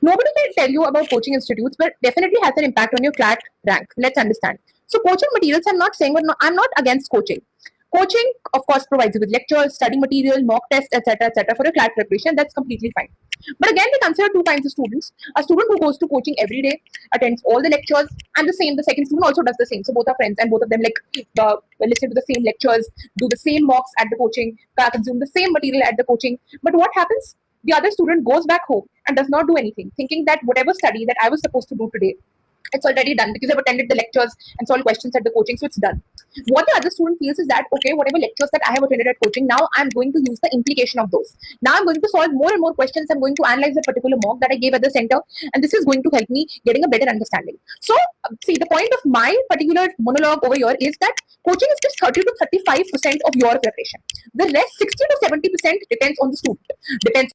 Nobody can tell you about coaching institutes, but definitely has an impact on your CLAT rank. Let's understand. So coaching materials, I'm not saying, I'm not against coaching. Coaching, of course, provides you with lectures, study material, mock tests, etc., for your CLAT preparation. That's completely fine. But again, we consider two kinds of students. A student who goes to coaching every day, attends all the lectures, and the second student also does the same. So both are friends, and both of them listen to the same lectures, do the same mocks at the coaching, consume the same material at the coaching. But what happens? The other student goes back home and does not do anything, thinking that whatever study that I was supposed to do today, it's already done because I've attended the lectures and solved questions at the coaching, so it's done. What the other student feels is that, okay, whatever lectures that I have attended at coaching, now I'm going to use the implication of those. Now I'm going to solve more and more questions. I'm going to analyze the particular mock that I gave at the center, and this is going to help me getting a better understanding. So, see, the point of my particular monologue over here is that coaching is just 30 to 35% of your preparation. The rest, 60 to 70%, depends on the student, depends